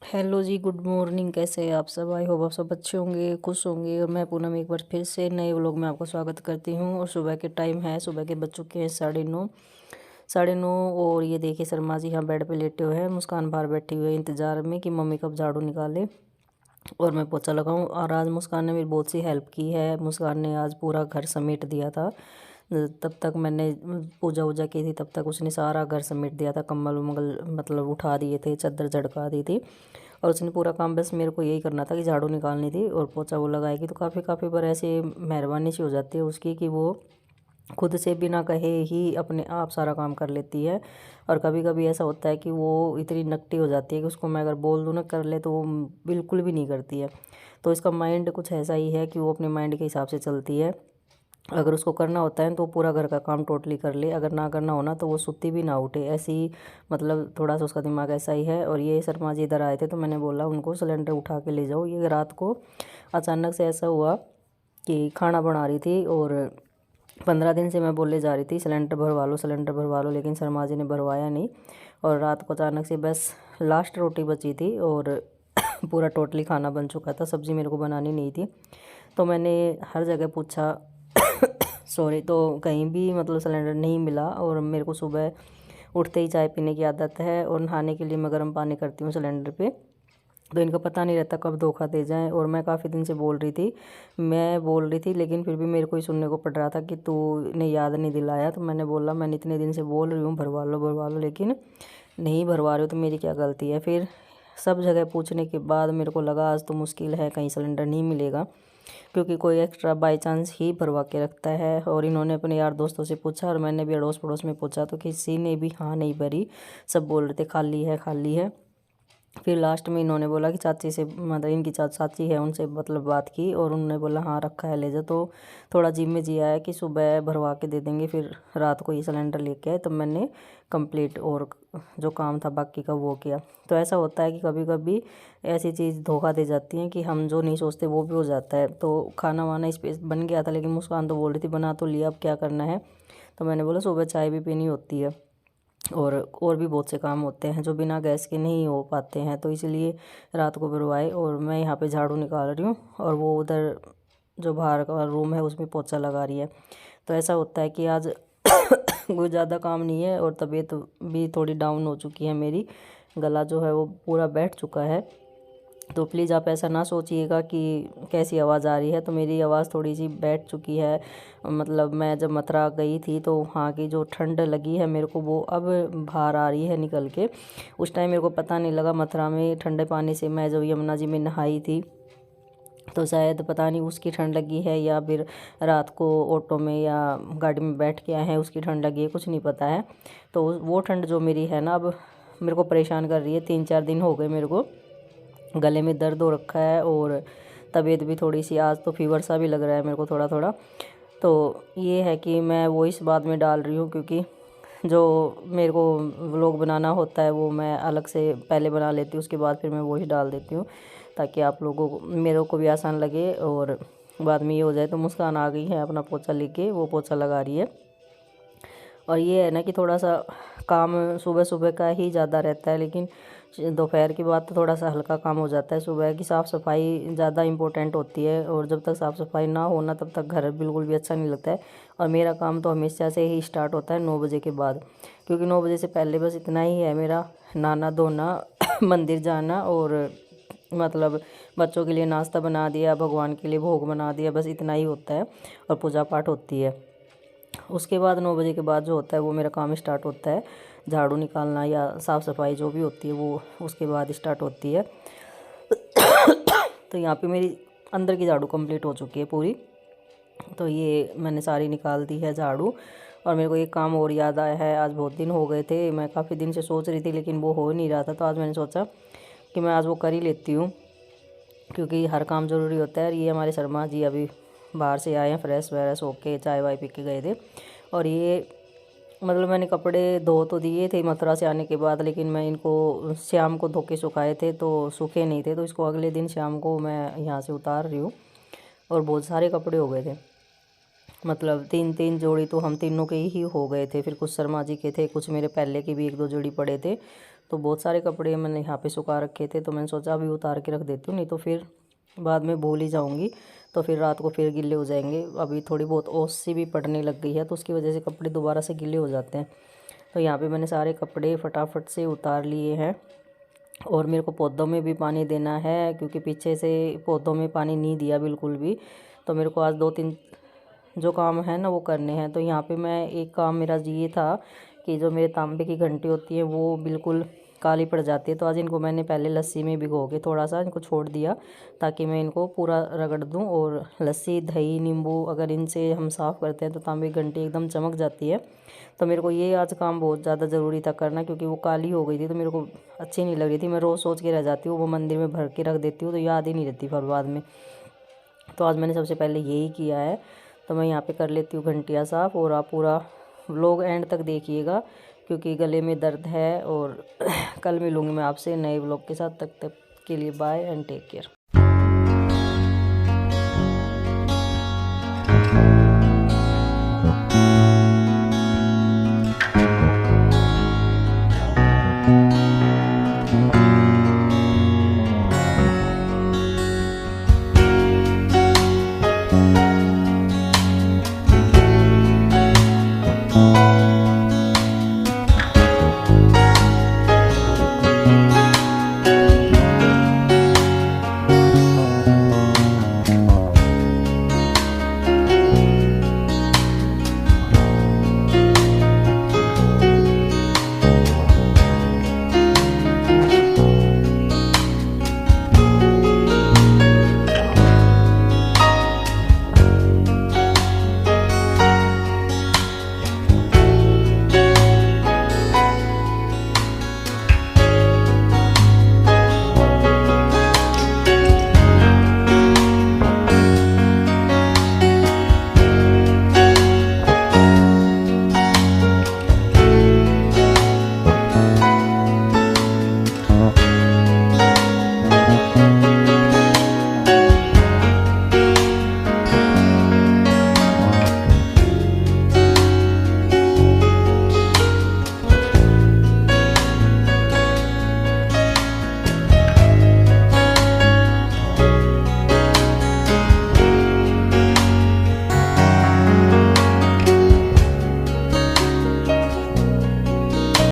Hello जी, good morning. कैसे हैं आप सब? आई होप आप सब अच्छे होंगे, खुश होंगे। और मैं पूनम एक बार फिर से नए व्लॉग में आपका स्वागत करती हूँ। और सुबह के टाइम है, सुबह के बज चुके हैं 9:30 9:30। और ये देखिए शर्मा जी यहाँ बेड पे लेटे हुए हैं, मुस्कान बाहर बैठी हुई है इंतज़ार में कि मम्मी कब झाड़ू निकाले और मैं पोछा लगाऊं। और आज मुस्कान ने मेरी बहुत सी हेल्प की है। मुस्कान ने आज पूरा घर समेट दिया था। तब तक मैंने पूजा वूजा की थी, तब तक उसने सारा घर समेट दिया था। कम्बल उम्बल मतलब उठा दिए थे, चादर झड़का दी थी। और उसने पूरा काम, बस मेरे को यही करना था कि झाड़ू निकालनी थी और पोछा वो लगाएगी। तो काफ़ी बार ऐसे मेहरबानी सी हो जाती है उसकी कि वो खुद से बिना कहे ही अपने आप सारा काम कर लेती है। और कभी कभी ऐसा होता है कि वो इतनी नकटी हो जाती है कि उसको मैं अगर बोल दूँ ना कर ले, तो वो बिल्कुल भी नहीं करती है। तो इसका माइंड कुछ ऐसा ही है कि वो अपने माइंड के हिसाब से चलती है। अगर उसको करना होता है तो पूरा घर का काम टोटली कर ले, अगर ना करना हो ना तो वो सुत्ती भी ना उठे, ऐसी मतलब थोड़ा सा उसका दिमाग ऐसा ही है। और ये शर्मा जी इधर आए थे तो मैंने बोला उनको सिलेंडर उठा के ले जाओ। ये रात को अचानक से ऐसा हुआ कि खाना बना रही थी और 15 दिन से मैं बोले जा रही थी सिलेंडर भरवा लो, सिलेंडर भरवा लो, लेकिन शर्मा जी ने भरवाया नहीं। और रात को अचानक से बस लास्ट रोटी बची थी और पूरा टोटली खाना बन चुका था। सब्ज़ी मेरे को बनानी नहीं थी। तो मैंने हर जगह पूछा सॉरी, तो कहीं भी मतलब सिलेंडर नहीं मिला। और मेरे को सुबह उठते ही चाय पीने की आदत है और नहाने के लिए मैं गर्म पानी करती हूँ सिलेंडर पे। तो इनका पता नहीं रहता कब धोखा दे जाएं। और मैं काफ़ी दिन से बोल रही थी लेकिन फिर भी मेरे को ही सुनने को पड़ रहा था कि तूने याद नहीं दिलाया। तो मैंने बोला मैंने इतने दिन से बोल रही हूँ भरवा लो, लेकिन नहीं भरवा रहे हो, तो मेरी क्या गलती है? फिर सब जगह पूछने के बाद मेरे को लगा आज तो मुश्किल है, कहीं सिलेंडर नहीं मिलेगा, क्योंकि कोई एक्स्ट्रा बाई चांस ही भरवा के रखता है। और इन्होंने अपने यार दोस्तों से पूछा और मैंने भी अड़ोस पड़ोस में पूछा, तो किसी ने भी हाँ नहीं भरी। सब बोल रहे थे खाली है खाली है। फिर लास्ट में इन्होंने बोला कि चाची से, मतलब इनकी चाची है, उनसे मतलब बात की और उन्होंने बोला हाँ रखा है ले जा। तो थोड़ा जिम में जी आया कि सुबह भरवा के दे देंगे, फिर रात को ये सिलेंडर लेके आए। तो मैंने कंप्लीट और जो काम था बाकी का वो किया। तो ऐसा होता है कि कभी कभी ऐसी चीज़ धोखा दे जाती है कि हम जो नहीं सोचते वो भी हो जाता है। तो खाना वाना स्पेस बन गया था, लेकिन मुस्कान तो बोल रही थी बना तो लिया, अब क्या करना है? तो मैंने बोला सुबह चाय भी पीनी होती है और भी बहुत से काम होते हैं जो बिना गैस के नहीं हो पाते हैं। तो इसलिए रात को भरवाए और मैं यहाँ पे झाड़ू निकाल रही हूँ और वो उधर जो बाहर का रूम है उसमें पोछा लगा रही है। तो ऐसा होता है कि आज कोई ज़्यादा काम नहीं है और तबीयत भी थोड़ी डाउन हो चुकी है मेरी। गला जो है वो पूरा बैठ चुका है। तो प्लीज़ आप ऐसा ना सोचिएगा कि कैसी आवाज़ आ रही है। तो मेरी आवाज़ थोड़ी सी बैठ चुकी है। मतलब मैं जब मथुरा गई थी तो वहाँ की जो ठंड लगी है मेरे को वो अब बाहर आ रही है निकल के। उस टाइम मेरे को पता नहीं लगा। मथुरा में ठंडे पानी से मैं जब यमुना जी में नहाई थी तो शायद पता नहीं उसकी ठंड लगी है या फिर रात को ऑटो में या गाड़ी में बैठ के आए हैं उसकी ठंड लगी है, कुछ नहीं पता है। तो वो ठंड जो मेरी है ना अब मेरे को परेशान कर रही है। 3-4 दिन हो गए मेरे को गले में दर्द हो रखा है और तबीयत भी थोड़ी सी, आज तो फीवर सा भी लग रहा है मेरे को थोड़ा थोड़ा। तो ये है कि मैं वो इस बाद में डाल रही हूँ क्योंकि जो मेरे को व्लॉग बनाना होता है वो मैं अलग से पहले बना लेती हूँ, उसके बाद फिर मैं वही डाल देती हूँ ताकि आप लोगों को मेरे को भी आसान लगे और बाद में ये हो जाए। तो मुस्कान आ गई है अपना पोछा लेके, वो पोछा लगा रही है। और ये है ना कि थोड़ा सा काम सुबह सुबह का ही ज़्यादा रहता है, लेकिन दोपहर के बाद तो थोड़ा सा हल्का काम हो जाता है। सुबह की साफ़ सफाई ज़्यादा इम्पोर्टेंट होती है और जब तक साफ़ सफाई ना हो ना तब तक घर बिल्कुल भी अच्छा नहीं लगता है। और मेरा काम तो हमेशा से ही स्टार्ट होता है 9 बजे के बाद, क्योंकि 9 बजे से पहले बस इतना ही है मेरा, नहाना धोना मंदिर जाना और मतलब बच्चों के लिए नाश्ता बना दिया, भगवान के लिए भोग बना दिया, बस इतना ही होता है और पूजा पाठ होती है। उसके बाद 9 बजे के बाद जो होता है वो मेरा काम स्टार्ट होता है, झाड़ू निकालना या साफ़ सफाई जो भी होती है वो उसके बाद स्टार्ट होती है। तो यहाँ पे मेरी अंदर की झाड़ू कंप्लीट हो चुकी है पूरी। तो ये मैंने सारी निकाल दी है झाड़ू। और मेरे को एक काम और याद आया है, आज बहुत दिन हो गए थे, मैं काफ़ी दिन से सोच रही थी लेकिन वो हो नहीं रहा था। तो आज मैंने सोचा कि मैं आज वो कर ही लेती हूँ क्योंकि हर काम ज़रूरी होता है। और ये हमारे शर्मा जी अभी बाहर से आए हैं, फ्रेश व्रेश होके चाय वाय पी के गए थे। और ये मतलब मैंने कपड़े धो तो दिए थे मथुरा से आने के बाद, लेकिन मैं इनको शाम को धो के सुखाए थे तो सूखे नहीं थे, तो इसको अगले दिन शाम को मैं यहाँ से उतार रही हूँ। और बहुत सारे कपड़े हो गए थे, मतलब 3-3 जोड़ी तो हम तीनों के ही हो गए थे। फिर कुछ शर्मा जी के थे, कुछ मेरे पहले के भी 1-2 जोड़ी पड़े थे। तो बहुत सारे कपड़े मैंने यहाँ पे सुखा रखे थे, तो मैंने सोचा अभी उतार के रख देती हूँ, नहीं तो फिर बाद में भूल ही जाऊँगी, तो फिर रात को फिर गिले हो जाएंगे। अभी थोड़ी बहुत ओस सी भी पड़ने लग गई है, तो उसकी वजह से कपड़े दोबारा से गिले हो जाते हैं। तो यहाँ पे मैंने सारे कपड़े फटाफट से उतार लिए हैं। और मेरे को पौधों में भी पानी देना है, क्योंकि पीछे से पौधों में पानी नहीं दिया बिल्कुल भी। तो मेरे को आज 2-3 जो काम है ना वो करने हैं। तो यहाँ पे मैं एक काम मेरा ये था कि जो मेरे तांबे की घंटी होती है वो बिल्कुल काली पड़ जाती है, तो आज इनको मैंने पहले लस्सी में भिगो के थोड़ा सा इनको छोड़ दिया, ताकि मैं इनको पूरा रगड़ दूं। और लस्सी, दही, नींबू अगर इनसे हम साफ़ करते हैं तो तांबे की घंटी एकदम चमक जाती है। तो मेरे को ये आज काम बहुत ज़्यादा ज़रूरी था करना, क्योंकि वो काली हो गई थी तो मेरे को अच्छी नहीं लग रही थी। मैं रोज़ सोच के रह जाती हूँ, वो मंदिर में भर के रख देती हूँ तो याद ही नहीं रहती फिर बाद में। तो आज मैंने सबसे पहले यही किया है। तो मैं यहाँ पे कर लेती हूँ घंटियाँ साफ़, और आप पूरा व्लॉग एंड तक देखिएगा, क्योंकि गले में दर्द है। और कल मिलूँगी मैं आपसे नए व्लॉग के साथ, तब तक के लिए बाय एंड टेक केयर।